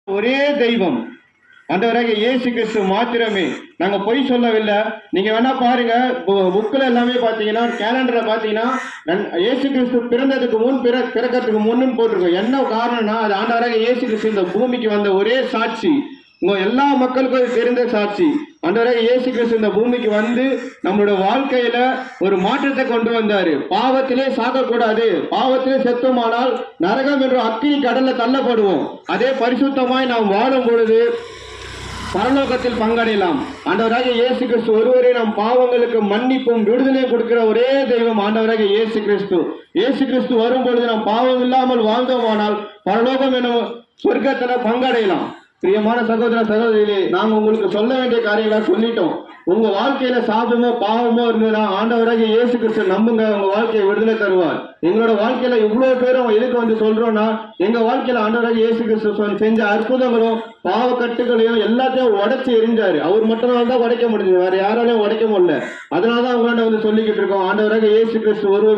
ஒரே தெய்வம் ஆண்டவராகிய இயேசு கிறிஸ்து மாத்திரமே. நாங்க பொய் சொல்லவில்லை. நீங்க வேணா பாருங்க, புக்கில் எல்லாமே பார்த்தீங்கன்னா, கேலண்டரை பார்த்தீங்கன்னா, இயேசு கிறிஸ்து பிறந்ததுக்கு முன் பிறக்கிறதுக்கு முன்னு போட்டிருக்கோம். என்ன காரணம்னா, அது ஆண்டவராகிய இயேசு கிறிஸ்து இந்த பூமிக்கு வந்த ஒரே சாட்சி. எல்லா மக்களுக்கும் அது தெரிந்த சாட்சி. ஆண்டவராகிய இயேசு கிறிஸ்து இந்த பூமிக்கு வந்து நம்மளோட வாழ்க்கையில ஒரு மாற்றத்தை கொண்டு வந்தாரு. பாவத்திலே சாகக்கூடாது, பாவத்திலே செத்தோமானால் நரகம் என்ற அக்கினி கடல்ல தள்ளப்படுவோம். அதே பரிசுத்தமாய் நாம் வாழும் பொழுது பரலோகத்தில் பங்கடையலாம். ஆண்டவராகிய இயேசு கிறிஸ்து ஒருவரே நம் பாவங்களுக்கு மன்னிப்பும் விடுதலையும் கொடுக்கிற ஒரே தெய்வம் ஆண்டவராகிய இயேசு கிறிஸ்து. இயேசு கிறிஸ்து வரும் பொழுது நாம் பாவம் இல்லாமல் வாழ்ந்தோமானால் பரலோகம் எனும் சொர்க்கத்துல பங்கடையலாம். பிரியமான சகோதர சகோதரிகளே, நாங்க உங்களுக்கு சொல்ல வேண்டிய காரியங்களா சொல்லிட்டோம். உங்க வாழ்க்கையில சாபமோ பாவமோ இருந்ததுன்னா ஆண்டவராகிய இயேசு கிறிஸ்து நம்புங்க, உங்க வாழ்க்கையை விடுதலை தருவார். எங்களோட வாழ்க்கையில இவ்வளவு பேரும் எதுக்கு வந்து சொல்றோம்னா, எங்க வாழ்க்கையில ஆண்டவராகிய இயேசு கிறிஸ்து செஞ்ச அற்புதங்களும் பாவ கட்டுகளையும் எல்லாத்தையும் உடைச்சு எரிஞ்சாரு. அவர் மட்டும் தான் உடைக்க முடிஞ்சது, வேற யாராலையும் உடைக்க முடியல. அதனாலதான் உங்கள்கிட்ட வந்து சொல்லிக்கிட்டு இருக்கோம், ஆண்டவராகிய இயேசு கிறிஸ்து ஒரு